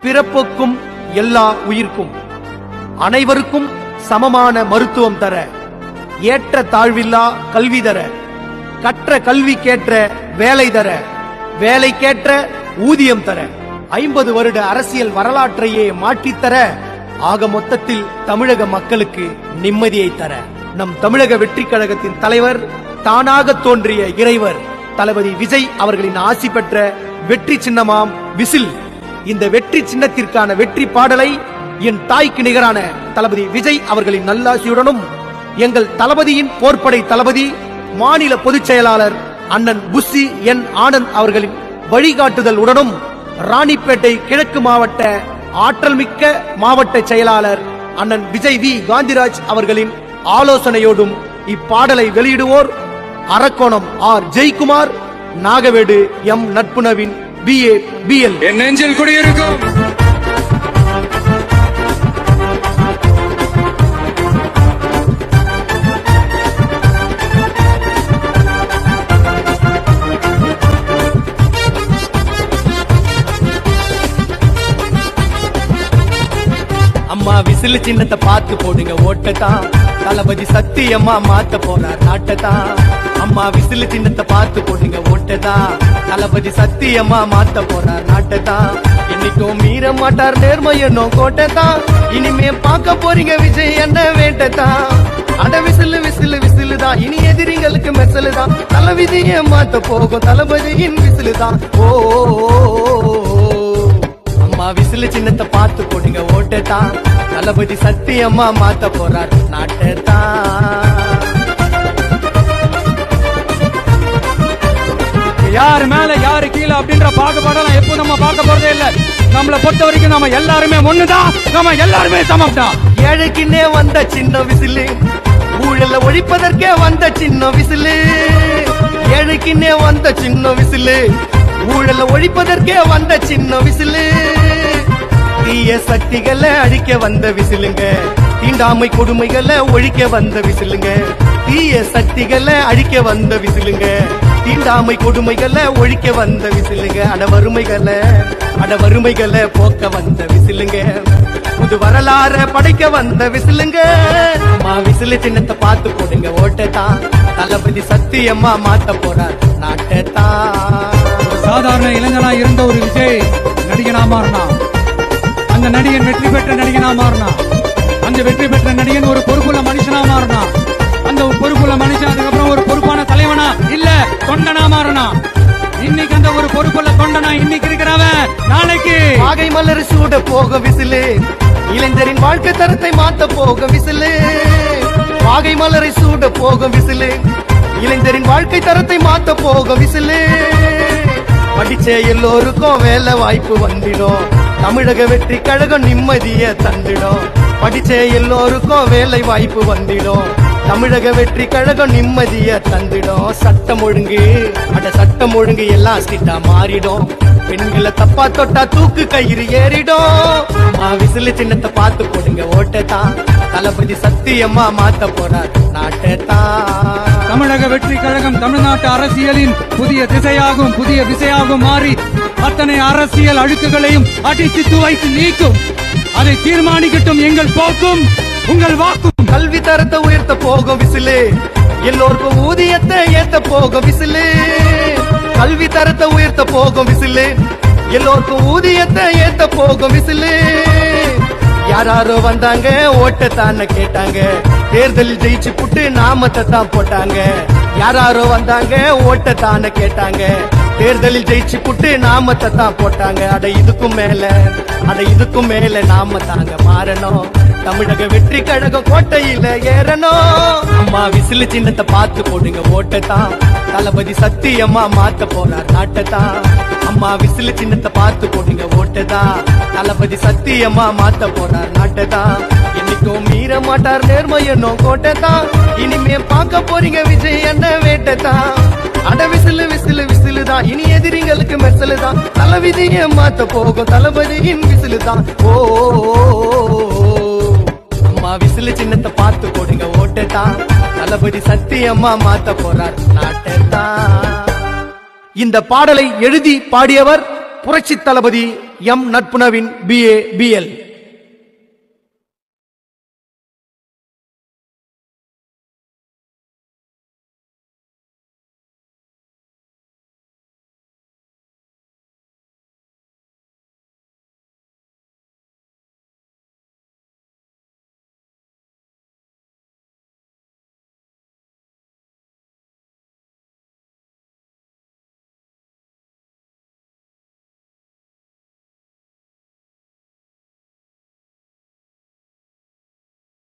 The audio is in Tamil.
பிறப்புக்கும் எல்லா உயிர்க்கும் அனைவருக்கும் சமமான மருத்துவம் தர, ஏற்ற தாழ்வில்லா கல்வி தர, கற்ற கல்விக்கேற்ற வேலை தர, வேலைக்கேற்ற ஊதியம் தர, 50 வருட அரசியல் வரலாற்றையே மாற்றித்தர, ஆக மொத்தத்தில் தமிழக மக்களுக்கு நிம்மதியை தர, நம் தமிழக வெற்றி கழகத்தின் தலைவர், தானாக தோன்றிய இறைவர் தளபதி விஜய் அவர்களின் ஆசி பெற்ற வெற்றி சின்னமாம் விசில். இந்த வெற்றி சின்னத்திற்கான வெற்றி பாடலை என் தாய்க்கு நிகரான தளபதி விஜய் அவர்களின் நல்லாசியுடனும், எங்கள் தளபதியின் போர்ப்படை தளபதி மாநில பொதுச் செயலாளர் அண்ணன் புஸ்ஸி என் ஆனந்த் அவர்களின் வழிகாட்டுதல் உடனும், ராணிப்பேட்டை கிழக்கு மாவட்ட ஆற்றல் மிக்க மாவட்ட செயலாளர் அண்ணன் விஜய் வி காந்திராஜ் அவர்களின் ஆலோசனையோடும் இப்பாடலை வெளியிடுவோர் அரக்கோணம் ஆர் ஜெய்குமார், நாகவேடு எம் நட்புணவின் BA BL. என் நெஞ்சில் குடியிருக்கும் அம்மா விசில் சின்னத்தை பார்த்து போடுங்க ஓட்டத்தான், தளபதி சத்தியம்மா மாத்த போறார் நாட்டத்தான். அம்மா விசில் சின்னத்தை பார்த்து போடுங்க ஓட்டத்தான், தளபதி சத்தியம்மா மாத்த போறார் நாட்டத்தான். என்னைக்கும் மீற மாட்டார் நேர்மையனோ கோட்டத்தான், இனிமே பார்க்க போறீங்க விஜய் என்ன வேட்டத்தான். அட விசிலு விசிலு விசிலு தான், இனி எதிரிங்களுக்கு மெசலு தான், தளபதியை மாத்த போகும் தளபதியின் விசிலு தான். ஓ அம்மா விசிலு சின்னத்தை பார்த்து போடுங்க ஓட்டத்தான், தளபதி சத்தியம்மா மாத்த போறார் நாட்டத்தான். யாரு மேல யாரு கீழே அப்படின்ற பாகுபாடெல்லாம் எப்போ நம்ம பார்க்க போறதே இல்ல. நம்மளை பொறுத்த வரைக்கும் நம்ம எல்லாருமே ஒண்ணுதான், நம்ம எல்லாருமே சமம்தான். ஏழைக்குன்னே வந்த சின்ன விசிலு, ஊழல ஒழிப்பதற்கே வந்த சின்ன விசிலு. ஏழைக்குன்னே வந்த சின்ன விசிலு, ஊழல ஒழிப்பதற்கே வந்த சின்ன விசிலு. தீய சக்திகளை அழிக்க வந்த விசிலுங்க, தீண்டாமை கொடுமைகளை ஒழிக்க வந்த விசிலுங்க. தீய சக்திகளை அழிக்க வந்த விசிலுங்க, தீண்டாமை கொடுமைகளை ஒழிக்க வந்த விசிலுங்க. அடவறுமைகளை போக்க வந்த விசிலுங்க, புது வரலாற படைக்க வந்த விசிலுங்க. அம்மா விசிலு சின்னத்தை பார்த்து போடுங்க ஓட்டத்தான், தளபதி சத்தியம்மா மாத்த போறார் நாட்டத்தான். சாதாரண இளைஞனா இருந்த ஒரு விஜய் நடிகனா மாறினா, அந்த நடிகன் வெற்றி பெற்ற நடிகனா மாறினா, அந்த வெற்றி பெற்ற நடிகன் ஒரு பொறுப்புள்ள மனுஷனா மாறினா, அந்த பொறுப்புள்ள மனுஷன் அதுக்கப்புறம் ஒரு பொறுப்பான தலைவனா இல்ல தொண்டனா மாறினா. இன்னைக்கு அந்த ஒரு பொறுப்புள்ள தொண்டனா இன்னைக்கு இருக்கிறவன் நாளைக்கு வாகை மலர் சூட போக விசிலு, இளைஞரின் வாழ்க்கை தரத்தை மாத்த போக விசிலு. வாகை மலரை சூட போக விசிலு, இளைஞரின் வாழ்க்கை தரத்தை மாத்த போக விசிலு. படிச்ச எல்லோருக்கும் வேலை வாய்ப்பு வந்திடும், தமிழக வெற்றி கழகம் நிம்மதிய தந்திடும். படிச்ச எல்லோருக்கும் வேலை வாய்ப்பு வந்திடும், தமிழக வெற்றி கழகம் நிம்மதிய தந்திடும். சட்டம் ஒழுங்கு எல்லாம் ஸ்ட்ரிக்டா மாறிடும், பெண்களை தப்பா தொட்டா தூக்கு கயிறு ஏறிடும். விசிலு சின்னத்தை பார்த்து போடுங்க ஓட்டத்தான், தளபதி சத்தியம்மா மாத்த போறார் நாட்டத்தான். தமிழக வெற்றி கழகம் தமிழ்நாட்டு அரசியலின் புதிய திசையாகும், புதிய விசையாகும் மாறி அத்தனை அரசியல் அழுக்குகளையும் அடித்து துவைத்து நீக்கும். அதை தீர்மானிக்கட்டும் எங்கள் போக்கும் உங்கள் வாக்கும். கல்வி தரத்தை உயர்த்த போகும் விசிலு, எல்லோருக்கும் ஊதியத்தை ஏத்த போகும் விசிலு. கல்வி தரத்தை உயர்த்த போகும் விசிலு, எல்லோருக்கும் ஊதியத்தை ஏத்த போகும் விசிலு. யாராரோ வந்தாங்க ஓட்டத்தான கேட்டாங்க, தேர்தலில் ஜெயிச்சு புட்டு நாமத்தை தான் போட்டாங்க. யாராரோ வந்தாங்க ஓட்டத்தான கேட்டாங்க, தேர்தலில் ஜெயிச்சு புட்டு நாமத்தை தான் போட்டாங்க. அட இதுக்கும் மேல நாம தாங்க மாறணும், தமிழக வெற்றி கழகம் கோட்டையில ஏறணும். அம்மா விசிலு சின்னத்தை பார்த்து போடுங்க ஓட்டத்தான், தளபதி சத்தியம்மா மாத்த போறார் நாட்டத்தான். அம்மா விசிலு சின்னத்தை பார்த்து போடுங்க ஓட்டத்தான், தளபதி சத்தியம்மா மாத்த போறார் நாட்டத்தான். என்னைக்கும் மீற மாட்டார் நேர்மையனோ கோட்டத்தான், இனிமே பார்க்க போறீங்க விஜய் என்ன வேட்டத்தான். அட விசிலு விசிலு விசிலு தான், இனி எதிரிங்களுக்கு மெசலு தான், தளபதியை மாத்த போகும் தளபதியின் விசிலு தான். ஓ அம்மா விசிலு சின்னத்தை பார்த்து போடுங்க ஓட்டத்தான், தளபதி சத்தியம்மா மாத்த போறார் நாட்டத்தான். இந்த பாடலை எழுதி பாடியவர் புரட்சி தளபதி எம் நட்புணவின் BA BL.